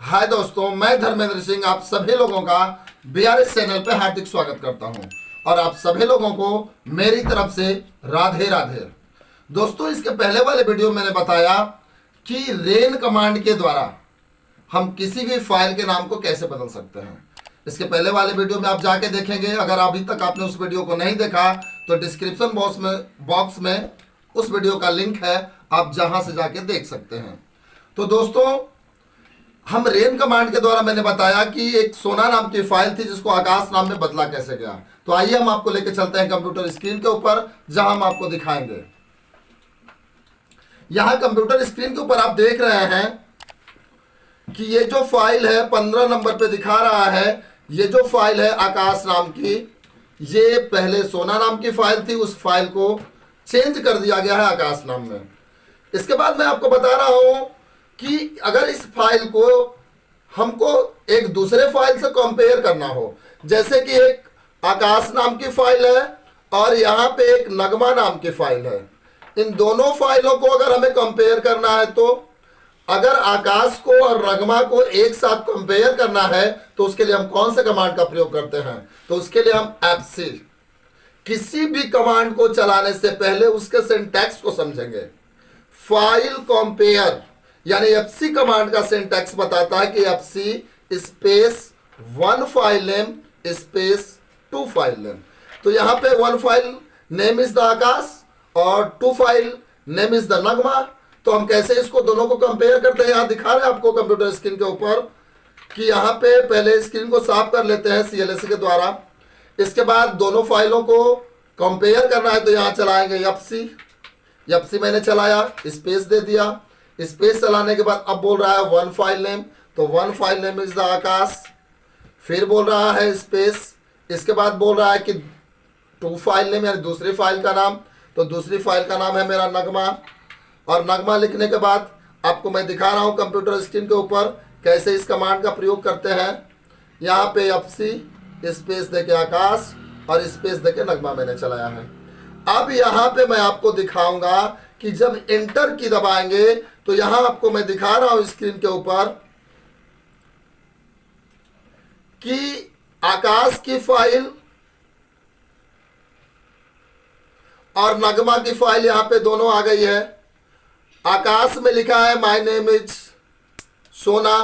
हाय दोस्तों, मैं धर्मेंद्र सिंह आप सभी लोगों का बीआरएस चैनल पे हार्दिक स्वागत करता हूं और आप सभी लोगों को मेरी तरफ से राधे राधे। दोस्तों, इसके पहले वाले वीडियो में मैंने बताया कि रेन कमांड के द्वारा हम किसी भी फाइल के नाम को कैसे बदल सकते हैं। इसके पहले वाले वीडियो में आप जाके देखेंगे। अगर अभी तक आपने उस वीडियो को नहीं देखा तो डिस्क्रिप्शन बॉक्स में उस वीडियो का लिंक है, आप जहां से जाके देख सकते हैं। तो दोस्तों, हम रेन कमांड के द्वारा मैंने बताया कि एक सोना नाम की फाइल थी जिसको आकाश नाम में बदला कैसे गया। तो आइए हम आपको लेके चलते हैं कंप्यूटर स्क्रीन के ऊपर, जहां हम आपको दिखाएंगे। यहां कंप्यूटर स्क्रीन के ऊपर आप देख रहे हैं कि ये जो फाइल है 15 नंबर पे दिखा रहा है। ये जो फाइल है आकाश नाम की, ये पहले सोना नाम की फाइल थी, उस फाइल को चेंज कर दिया गया है आकाश नाम में। इसके बाद मैं आपको बता रहा हूं कि अगर इस फाइल को हमको एक दूसरे फाइल से कंपेयर करना हो, जैसे कि एक आकाश नाम की फाइल है और यहाँ पे एक नगमा नाम की फाइल है, इन दोनों फाइलों को अगर हमें कंपेयर करना है तो अगर आकाश को और नगमा को एक साथ कंपेयर करना है तो उसके लिए हम कौन से कमांड का प्रयोग करते हैं? तो उसके लिए हम FC, किसी भी कमांड को चलाने से पहले उसके सिंटैक्स को समझेंगे। फाइल कंपेयर यानी FC कमांड का सिंटैक्स बताता है कि FC space 1 file name space 2 file name. तो यहां पे 1 फाइल नेम इज द आकाश और 2 फाइल नेम इज द नगमा। तो हम कैसे इसको दोनों को कंपेयर करते हैं, यहां दिखा रहे हैं आपको कंप्यूटर स्क्रीन के ऊपर कि यहां पे पहले स्क्रीन को साफ कर लेते हैं CLS के द्वारा। इसके बाद दोनों फाइलों को कंपेयर करना है तो यहां चलाएंगे FC मैंने चलाया, स्पेस दे दिया। स्पेस चलाने के बाद अब बोल रहा है 1 फाइल नेम, तो 1 फाइल नेम इज द आकाश। फिर बोल रहा है स्पेस, इसके बाद बोल रहा है कि 2 फाइल नेम यानी दूसरी फाइल का नाम, तो दूसरी फाइल का नाम है मेरा नगमा। और नगमा लिखने के बाद आपको मैं दिखा रहा हूं कंप्यूटर स्क्रीन के ऊपर कैसे इस कमांड का प्रयोग करते हैं। यहाँ पे FC स्पेस देके आकाश और स्पेस देके नगमा मैंने चलाया है। अब यहाँ पे मैं आपको दिखाऊंगा कि जब एंटर की दबाएंगे तो यहां आपको मैं दिखा रहा हूं स्क्रीन के ऊपर कि आकाश की फाइल और नगमा की फाइल यहां पे दोनों आ गई है। आकाश में लिखा है माय नेम इज सोना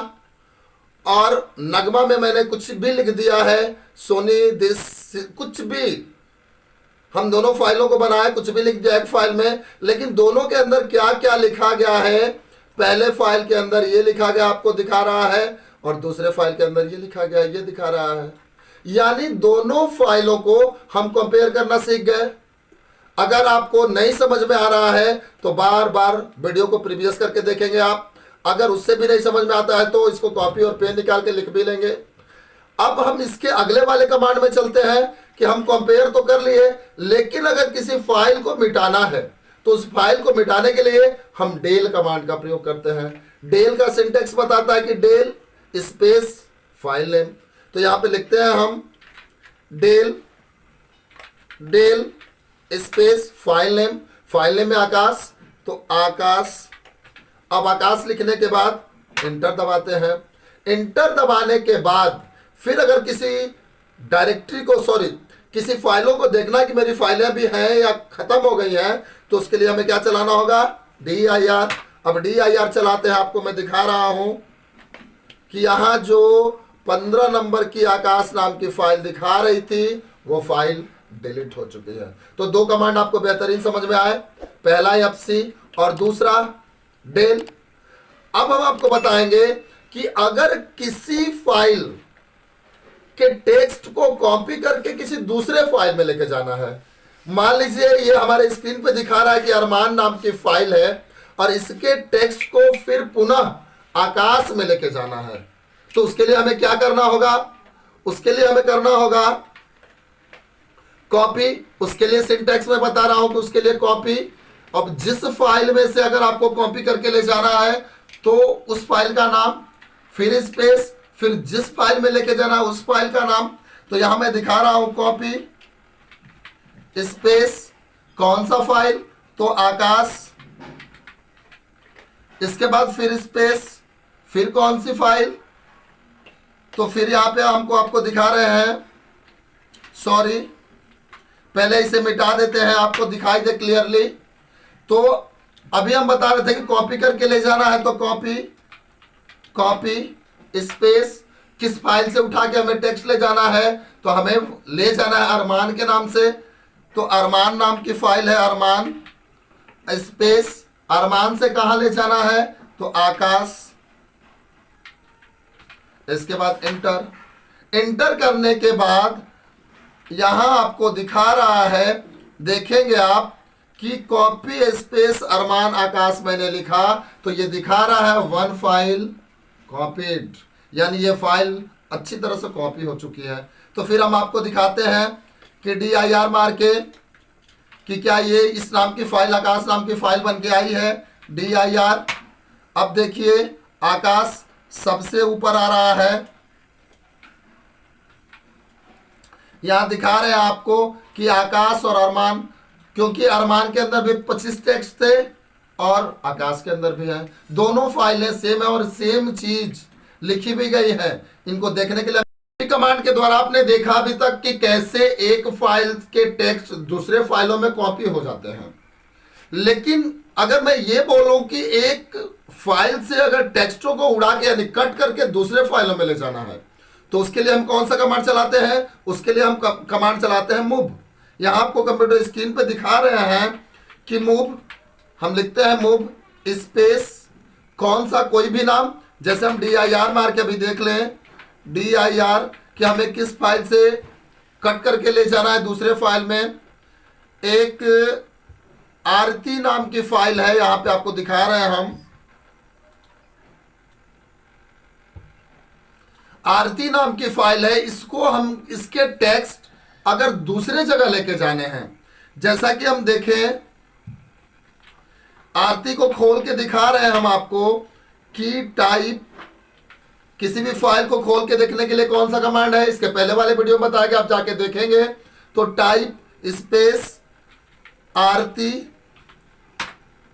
और नगमा में मैंने कुछ भी लिख दिया है सोनी दिस, कुछ भी हम दोनों फाइलों को बनाए, कुछ भी लिख दिया एक फाइल में। लेकिन दोनों के अंदर क्या क्या लिखा गया है, पहले फाइल के अंदर ये लिखा गया आपको दिखा रहा है और दूसरे फाइल के अंदर ये लिखा गया ये दिखा रहा है। यानी दोनों फाइलों को हम कंपेयर करना सीख गए। अगर आपको नहीं समझ में आ रहा है तो बार बार वीडियो को प्रीवियस करके देखेंगे आप। अगर उससे भी नहीं समझ में आता है तो इसको कॉपी और पेन निकाल के लिख भी लेंगे। अब हम इसके अगले वाले कमांड में चलते हैं कि हम कंपेयर तो कर लिए, लेकिन अगर किसी फाइल को मिटाना है तो उस फाइल को मिटाने के लिए हम डेल कमांड का प्रयोग करते हैं। डेल का सिंटैक्स बताता है कि डेल स्पेस फाइल नेम। तो यहां पे लिखते हैं हम del space file name. File name में आकाश, तो आकाश। अब आकाश लिखने के बाद एंटर दबाते हैं। एंटर दबाने के बाद फिर अगर किसी डायरेक्टरी को किसी फाइलों को देखना कि मेरी फाइलें भी हैं या खत्म हो गई हैं तो उसके लिए हमें क्या चलाना होगा, dir। अब dir चलाते हैं, आपको मैं दिखा रहा हूं कि यहां जो 15 नंबर की आकाश नाम की फाइल दिखा रही थी वो फाइल डिलीट हो चुकी है। तो दो कमांड आपको बेहतरीन समझ में आए, पहला FC और दूसरा डेल। अब हम आपको बताएंगे कि अगर किसी फाइल के टेक्स्ट को कॉपी करके किसी दूसरे फाइल में लेके जाना है, मान लीजिए ये हमारे स्क्रीन पे दिखा रहा है कि अरमान नाम की फाइल है और इसके टेक्स्ट को फिर पुनः आकाश में लेके जाना है, तो उसके लिए हमें क्या करना होगा, उसके लिए हमें करना होगा कॉपी। उसके लिए सिंटैक्स में बता रहा हूं कि उसके लिए कॉपी। अब जिस फाइल में से अगर आपको कॉपी करके ले जाना है तो उस फाइल का नाम, फिर स्पेस, फिर जिस फाइल में लेके जाना उस फाइल का नाम। तो यहां मैं दिखा रहा हूं कॉपी स्पेस कौन सा फाइल, तो आकाश। इसके बाद फिर स्पेस, फिर कौन सी फाइल, तो फिर यहाँ पे हमको आपको दिखा रहे हैं, सॉरी पहले इसे मिटा देते हैं, आपको दिखाई दे क्लियरली। तो अभी हम बता रहे थे कि कॉपी करके ले जाना है, तो कॉपी स्पेस किस फाइल से उठा के हमें टेक्स्ट ले जाना है, तो हमें ले जाना है अरमान के नाम से। तो अरमान नाम की फाइल है, अरमान स्पेस अरमान से कहाँ ले जाना है, तो आकाश। इसके बाद इंटर करने के बाद यहां आपको दिखा रहा है, देखेंगे आप कि कॉपी स्पेस अरमान आकाश मैंने लिखा, तो ये दिखा रहा है वन फाइल कॉपीड, यानी ये फाइल अच्छी तरह से कॉपी हो चुकी है। तो फिर हम आपको दिखाते हैं कि dir मार के कि क्या ये इस नाम की फाइल, आकाश नाम की फाइल बन के आई है, dir। अब देखिए आकाश सबसे ऊपर आ रहा है, यहां दिखा रहे हैं आपको कि आकाश और अरमान, क्योंकि अरमान के अंदर भी 25 टेक्स्ट थे और आकाश के अंदर भी है, दोनों फाइलें सेम है और सेम चीज लिखी भी गई है। इनको देखने के लिए कमांड के द्वारा आपने देखा अभी तक कि कैसे एक फाइल के टेक्स्ट दूसरे फाइलों में कॉपी हो जाते हैं। लेकिन अगर मैं ये बोलूं कि एक फाइल से अगर टेक्स्टों को उड़ा के यानी कट करके दूसरे फाइलों में ले जाना है, तो उसके लिए हम कौन सा कमांड चलाते हैं, उसके लिए हम कमांड चलाते हैं मूव। यहां आपको कंप्यूटर स्क्रीन पे दिखा रहे हैं कि मूव, हम लिखते हैं मूव स्पेस कौन सा कोई भी नाम, जैसे हम dir मार के अभी देख लें, dir कि हमें किस फाइल से कट करके ले जाना है दूसरे फाइल में। एक आरती नाम की फाइल है, यहां पे आपको दिखा रहे हैं हम, आरती नाम की फाइल है, इसको हम इसके टेक्स्ट अगर दूसरे जगह लेके जाने हैं, जैसा कि हम देखें आरती को खोल के दिखा रहे हैं हम आपको कि टाइप, किसी भी फाइल को खोल के देखने के लिए कौन सा कमांड है, इसके पहले वाले वीडियो में बताया, आप जाके देखेंगे। तो टाइप स्पेस आरती।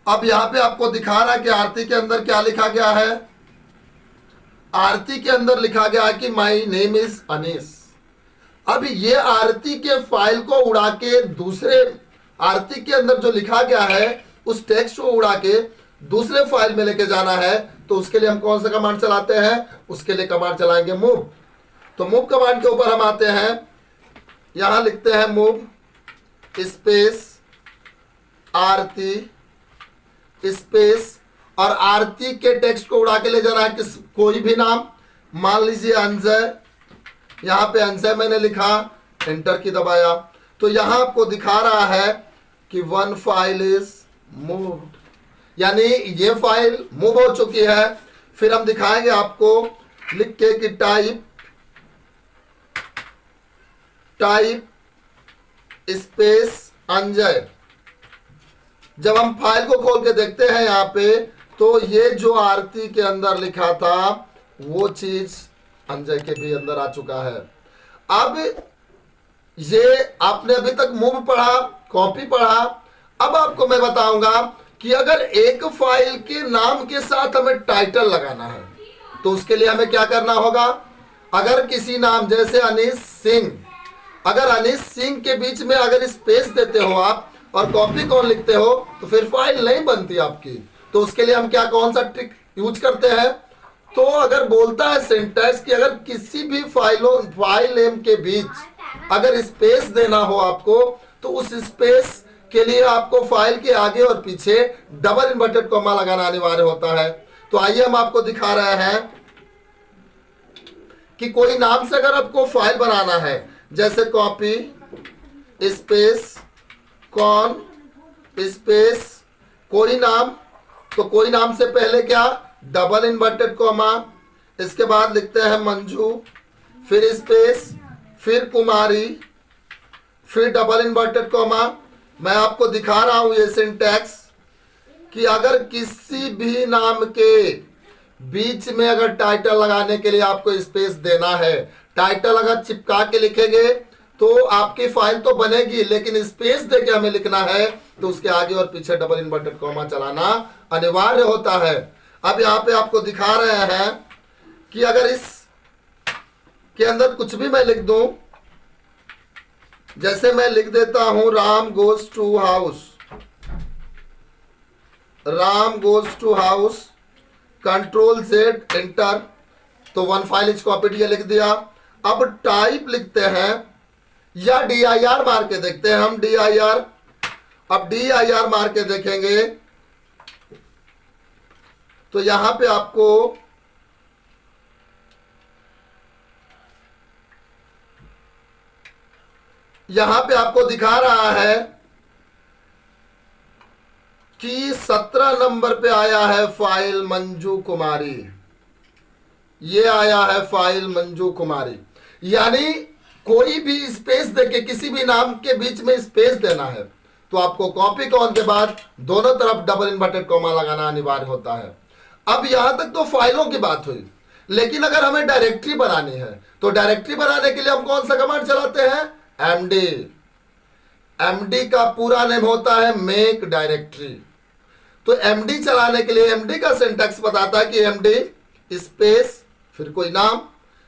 अब यहां पे आपको दिखा रहा है कि आरती के अंदर क्या लिखा गया है, आरती के अंदर लिखा गया है कि माई नेम इज अनीस। अब ये आरती के फाइल को उड़ा के दूसरे आरती के अंदर जो लिखा गया है उस टेक्स्ट को उड़ा के दूसरे फाइल में लेके जाना है, तो उसके लिए हम कौन सा कमांड चलाते हैं, उसके लिए कमांड चलाएंगे मूव। तो मूव कमांड के ऊपर हम आते हैं, यहां लिखते हैं मूव स्पेस आरती स्पेस, और आरती के टेक्स्ट को उड़ा के ले जाना है किस कोई भी नाम, मान लीजिए अंजय, यहां पे अंजय मैंने लिखा, एंटर की दबाया, तो यहां आपको दिखा रहा है कि वन फाइल इज मूव्ड, यानी ये फाइल मूव हो चुकी है। फिर हम दिखाएंगे आपको लिख के कि टाइप स्पेस अंजय। जब हम फाइल को खोल के देखते हैं यहां पे, तो ये जो आरती के अंदर लिखा था वो चीज अंजय के भी अंदर आ चुका है। अब ये आपने अभी तक मूव पढ़ा, कॉपी पढ़ा, अब आपको मैं बताऊंगा कि अगर एक फाइल के नाम के साथ हमें टाइटल लगाना है, तो उसके लिए हमें क्या करना होगा। अगर किसी नाम जैसे अनीस सिंह, अगर अनीस सिंह के बीच में अगर स्पेस देते हो आप और कॉपी कौन लिखते हो, तो फिर फाइल नहीं बनती आपकी। तो उसके लिए हम क्या कौन सा ट्रिक यूज करते हैं, तो अगर बोलता है सिंटैक्स कि अगर किसी भी फाइल नेम के बीच अगर स्पेस देना हो आपको, तो उस स्पेस के लिए आपको फाइल के आगे और पीछे डबल इन्वर्टेड कॉमा लगाना अनिवार्य होता है। तो आइए हम आपको दिखा रहे हैं कि कोई नाम से अगर आपको फाइल बनाना है, जैसे कॉपी स्पेस कॉन स्पेस कोई नाम, तो कोई नाम से पहले क्या डबल इन्वर्टेड कॉमा, इसके बाद लिखते हैं मंजू, फिर स्पेस, फिर कुमारी, फिर डबल इन्वर्टेड कॉमा। मैं आपको दिखा रहा हूं ये सिंटैक्स कि अगर किसी भी नाम के बीच में अगर टाइटल लगाने के लिए आपको स्पेस देना है, टाइटल अगर चिपका के लिखेंगे तो आपकी फाइल तो बनेगी, लेकिन स्पेस देके हमें लिखना है तो उसके आगे और पीछे डबल इन्वर्टेड कॉमा चलाना अनिवार्य होता है। अब यहाँ पे आपको दिखा रहे हैं कि अगर इस के अंदर कुछ भी मैं लिख दूं, जैसे मैं लिख देता हूं Ram goes to house, Ram goes to house, control Z enter, तो वन फाइल इज कॉपीड, ये लिख दिया। अब टाइप लिखते हैं या DIR मार के देखते हैं हम, DIR। अब DIR मार के देखेंगे तो यहां पे आपको दिखा रहा है कि 17 नंबर पे आया है फाइल मंजू कुमारी, ये आया है फाइल मंजू कुमारी। यानी कोई भी स्पेस देके किसी भी नाम के बीच में स्पेस देना है तो आपको कॉपी कॉन के बाद दोनों तरफ डबल इन्वर्टेड कॉमा लगाना अनिवार्य होता है। अब यहां तक तो फाइलों की बात हुई, लेकिन अगर हमें डायरेक्टरी बनानी है तो डायरेक्टरी बनाने के लिए हम कौन सा कमांड चलाते हैं, MD। MD का पूरा नेम होता है मेक डायरेक्टरी। तो MD चलाने के लिए MD का सिंटैक्स बताता है कि MD स्पेस फिर कोई नाम।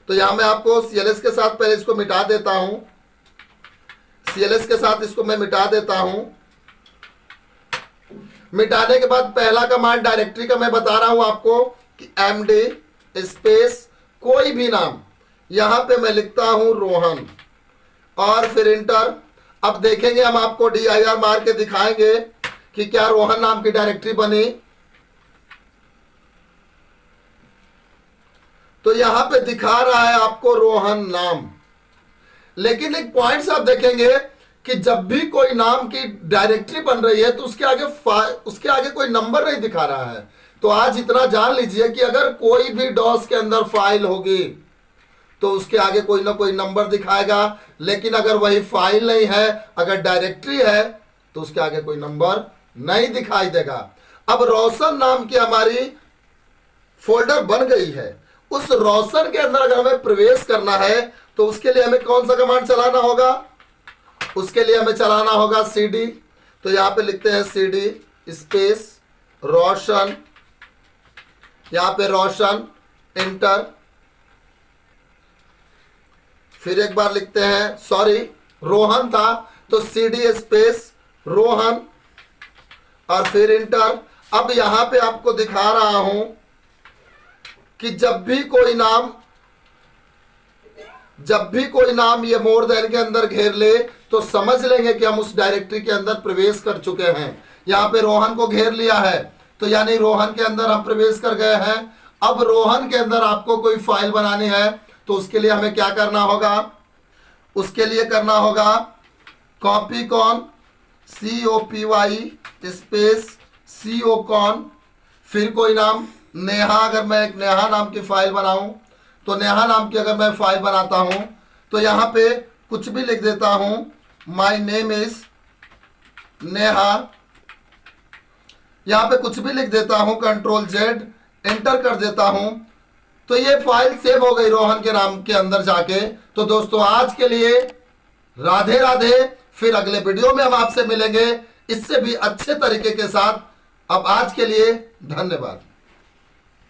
तो यहां मैं आपको CLS के साथ पहले इसको मिटा देता हूं, CLS के साथ इसको मैं मिटा देता हूं। मिटाने के बाद पहला कमांड डायरेक्टरी का मैं बता रहा हूं आपको कि MD स्पेस कोई भी नाम, यहां पे मैं लिखता हूं रोहन और फिर इंटर। अब देखेंगे हम, आपको DIR मार के दिखाएंगे कि क्या रोहन नाम की डायरेक्टरी बनी। तो यहां पे दिखा रहा है आपको रोहन नाम, लेकिन एक पॉइंट आप देखेंगे कि जब भी कोई नाम की डायरेक्टरी बन रही है तो उसके आगे कोई नंबर नहीं दिखा रहा है। तो आज इतना जान लीजिए कि अगर कोई भी डॉस के अंदर फाइल होगी तो उसके आगे कोई ना कोई नंबर दिखाएगा, लेकिन अगर वही फाइल नहीं है, अगर डायरेक्टरी है तो उसके आगे कोई नंबर नहीं दिखाई देगा। अब रोशन नाम की हमारी फोल्डर बन गई है, उस रोशन के अंदर अगर हमें प्रवेश करना है तो उसके लिए हमें कौन सा कमांड चलाना होगा, उसके लिए हमें चलाना होगा CD। तो यहां पे लिखते हैं CD स्पेस रोशन, यहां पे रोशन एंटर, फिर एक बार लिखते हैं, सॉरी रोहन था तो CD स्पेस रोहन और फिर इंटर। अब यहां पे आपको दिखा रहा हूं कि जब भी कोई नाम ये मोर देन के अंदर घेर ले तो समझ लेंगे कि हम उस डायरेक्टरी के अंदर प्रवेश कर चुके हैं। यहां पे रोहन को घेर लिया है तो यानी रोहन के अंदर हम प्रवेश कर गए हैं। अब रोहन के अंदर आपको कोई फाइल बनानी है तो उसके लिए हमें क्या करना होगा, उसके लिए करना होगा copy con COPY space CO con, फिर कोई नाम नेहा। अगर मैं एक नेहा नाम की फाइल बनाऊं तो नेहा नाम की अगर मैं फाइल बनाता हूं तो यहां पे कुछ भी लिख देता हूं, माई नेम इज नेहा, यहां पे कुछ भी लिख देता हूं, कंट्रोल जेड एंटर कर देता हूं तो ये फाइल सेव हो गई रोहन के नाम के अंदर जाके। तो दोस्तों आज के लिए राधे राधे, फिर अगले वीडियो में हम आपसे मिलेंगे इससे भी अच्छे तरीके के साथ। अब आज के लिए धन्यवाद।